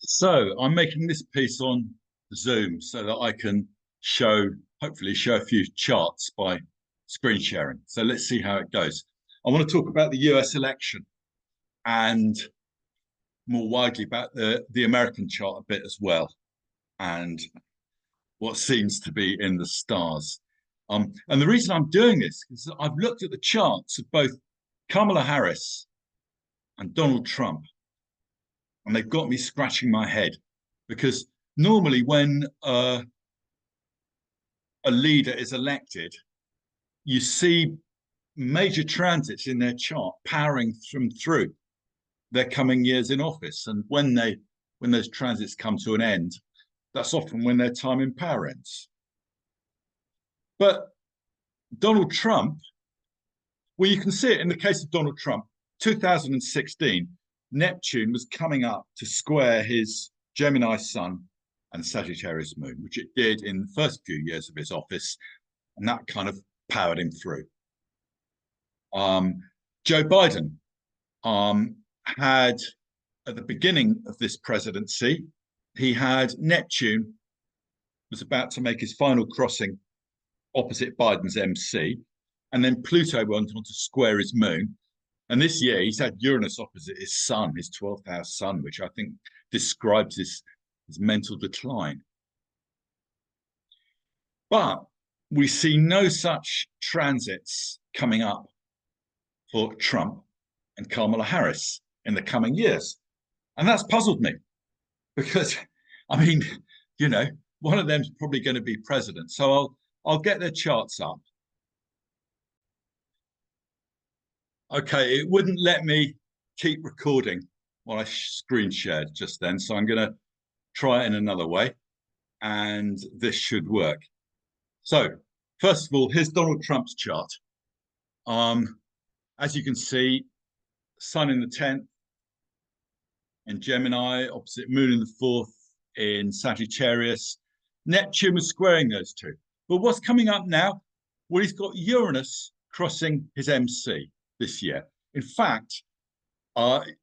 So I'm making this piece on Zoom so that I can hopefully show a few charts by screen sharing. So let's see how it goes. I want to talk about the US election and more widely about the American chart a bit as well, and what seems to be in the stars. And the reason I'm doing this is that I've looked at the charts of both Kamala Harris and Donald Trump, and they've got me scratching my head because normally when a leader is elected, you see major transits in their chart powering them through their coming years in office. And when those transits come to an end, that's often when their time in power ends. But Donald Trump, well, you can see it in the case of Donald Trump, 2016, Neptune was coming up to square his Gemini sun and Sagittarius moon, which it did in the first few years of his office, and that kind of powered him through. Joe Biden had, at the beginning of this presidency, he had Neptune was about to make his final crossing opposite Biden's MC, and then Pluto went on to square his moon. And this year he's had Uranus opposite his sun, his 12th house sun, which I think describes his mental decline. But we see no such transits coming up for Trump and Kamala Harris in the coming years. And that's puzzled me because, I mean, you know, one of them's probably going to be president. So I'll get their charts up. Okay, it wouldn't let me keep recording while I screen shared just then. So I'm going to try it in another way, and this should work. So first of all, here's Donald Trump's chart. As you can see, Sun in the 10th in Gemini, opposite Moon in the 4th in Sagittarius. Neptune was squaring those two. But what's coming up now? Well, he's got Uranus crossing his MC this year. In fact,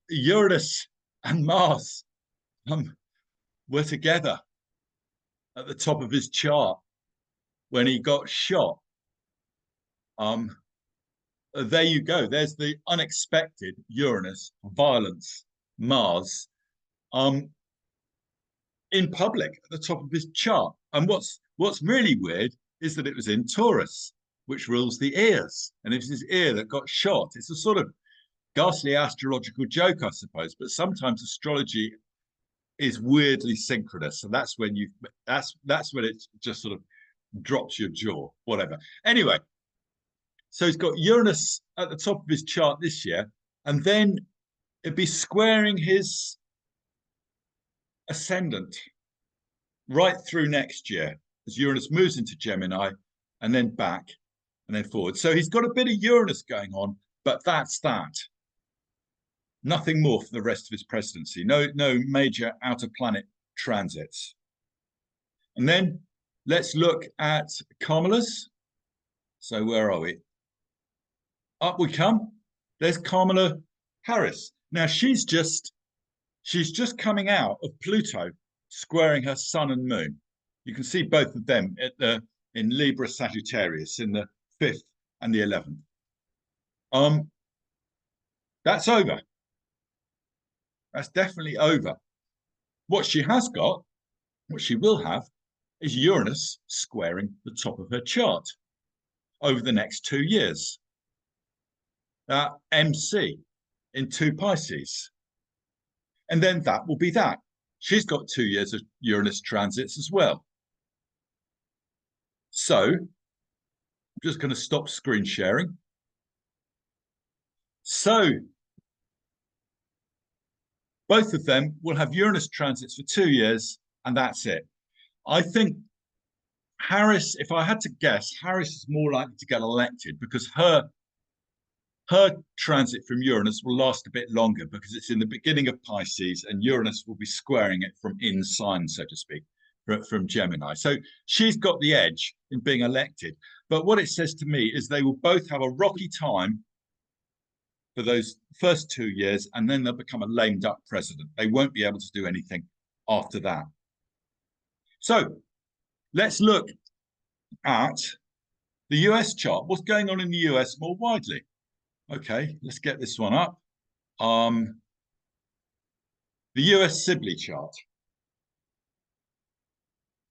Uranus and Mars were together at the top of his chart when he got shot. There you go. There's the unexpected Uranus, violence, Mars, in public at the top of his chart. And what's really weird is that it was in Taurus, which rules the ears. And it's his ear that got shot. It's a sort of ghastly astrological joke, I suppose. But sometimes astrology is weirdly synchronous, and that's when it just sort of drops your jaw, whatever. Anyway, so he's got Uranus at the top of his chart this year, and then it'd be squaring his ascendant right through next year as Uranus moves into Gemini and then back and then forward. So he's got a bit of Uranus going on, but that's that. Nothing more for the rest of his presidency. No major outer planet transits. And then let's look at Kamala's. So where are we? Up we come. There's Kamala Harris. Now she's just coming out of Pluto squaring her sun and moon. You can see both of them in Libra Sagittarius in the 5th and the 11th. That's over. That's definitely over. What she has got, what she will have, is Uranus squaring the top of her chart over the next 2 years. MC in 2 Pisces. And then that will be that. She's got 2 years of Uranus transits as well. So I'm just going to stop screen sharing. So both of them will have Uranus transits for 2 years, and that's it. I think Harris, if I had to guess, Harris is more likely to get elected because her transit from Uranus will last a bit longer because it's in the beginning of Pisces and Uranus will be squaring it from in sign, so to speak, from Gemini. So she's got the edge in being elected. But what it says to me is they will both have a rocky time for those first 2 years, and then they'll become a lame duck president. They won't be able to do anything after that. So let's look at the US chart. What's going on in the US more widely? Okay, let's get this one up. The US Sibley chart.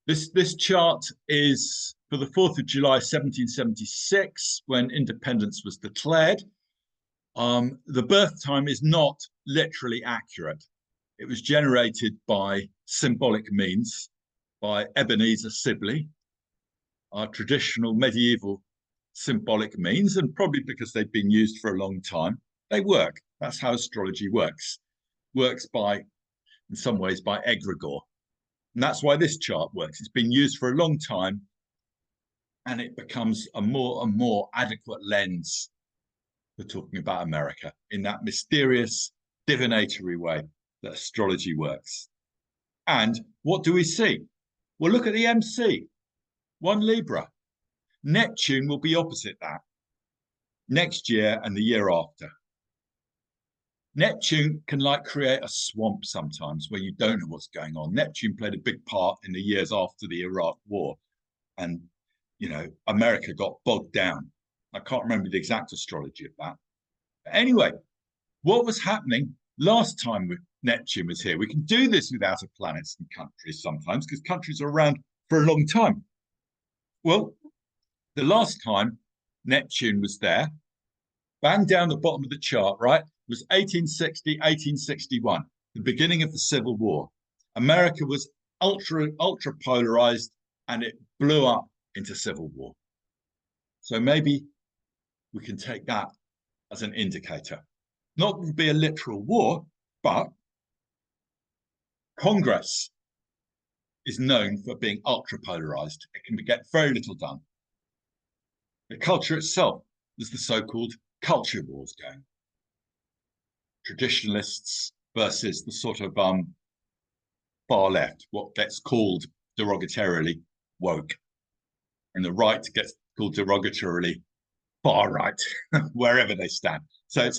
This chart is for the 4th of July, 1776, when independence was declared. The birth time is not literally accurate. It was generated by symbolic means by Ebenezer Sibley, our traditional medieval symbolic means, and probably because they've been used for a long time, they work. That's how astrology works. Works by, in some ways, by egregore. And that's why this chart works. It's been used for a long time, and it becomes a more and more adequate lens for talking about America in that mysterious, divinatory way that astrology works. And what do we see? Well, look at the MC, 1 Libra. Neptune will be opposite that next year and the year after. Neptune can create a swamp sometimes where you don't know what's going on. Neptune played a big part in the years after the Iraq War, and America got bogged down. I can't remember the exact astrology of that. But anyway, what was happening last time Neptune was here? We can do this with outer planets and countries sometimes because countries are around for a long time. Well, the last time Neptune was there, bang down the bottom of the chart, right, was 1860, 1861, the beginning of the Civil War. America was ultra polarized, and it blew up into civil war. So maybe we can take that as an indicator. Not going to be a literal war, but Congress is known for being ultra polarized. It can get very little done. The culture itself is the so-called culture wars going. Traditionalists versus the sort of far left, what gets called derogatorily woke. And the right gets called derogatorily far right, wherever they stand. So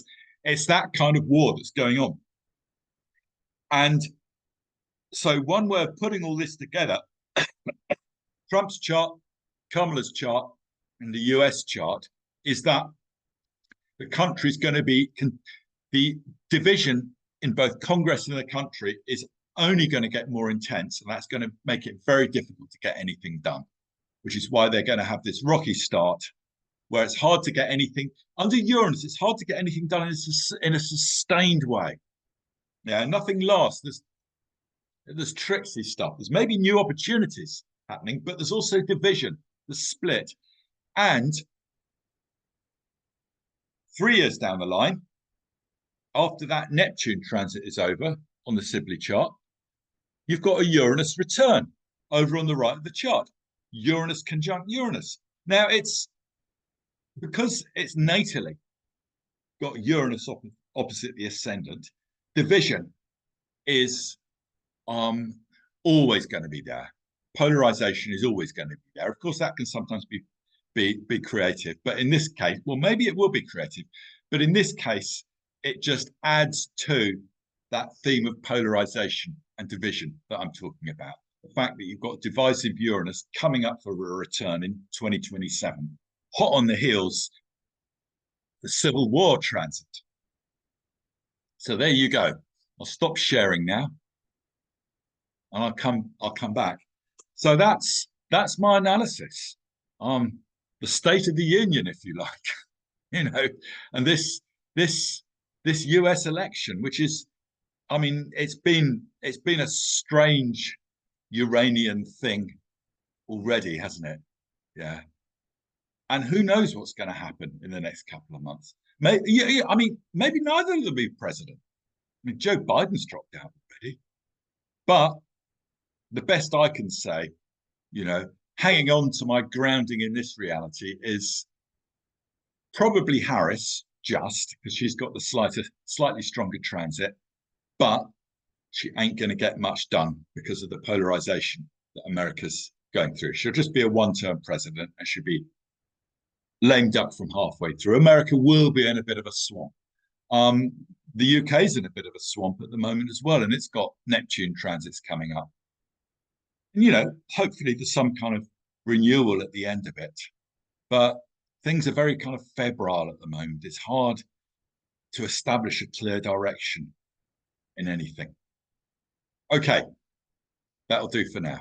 it's that kind of war that's going on. And so one way of putting all this together, Trump's chart, Kamala's chart, and the US chart, is that the country's going to be, the division in both Congress and the country is only going to get more intense, and that's going to make it very difficult to get anything done, which is why they're going to have this rocky start where it's hard to get anything under Uranus. It's hard to get anything done in a sustained way. Yeah, nothing lasts. There's tricksy stuff. There's maybe new opportunities happening, but there's also division, the split. And 3 years down the line, after that Neptune transit is over on the Sibley chart, you've got a Uranus return over on the right of the chart. Uranus conjunct Uranus. Now, it's because it's natally got Uranus opposite the ascendant, division is always going to be there. Polarization is always going to be there. Of course, that can sometimes be creative, but in this case, well, maybe it will be creative, but in this case, it just adds to that theme of polarization and division that I'm talking about. The fact that you've got divisive Uranus coming up for a return in 2027, hot on the heels the Civil War transit. So there you go. I'll stop sharing now, and I'll come back. So that's my analysis. The State of the Union, if you like, and this US election, which is, I mean, it's been a strange Uranian thing already, hasn't it? Yeah. And who knows what's going to happen in the next couple of months? Maybe neither of them be president. I mean, Joe Biden's dropped out already. But the best I can say, hanging on to my grounding in this reality is probably Harris, just because she's got the slightly stronger transit, but she ain't going to get much done because of the polarization that America's going through. She'll just be a one-term president, and she'll be lame duck from halfway through. America will be in a bit of a swamp. The UK's in a bit of a swamp at the moment as well, and it's got Neptune transits coming up. And, hopefully there's some kind of renewal at the end of it. But things are very kind of febrile at the moment. It's hard to establish a clear direction in anything. Okay, that'll do for now.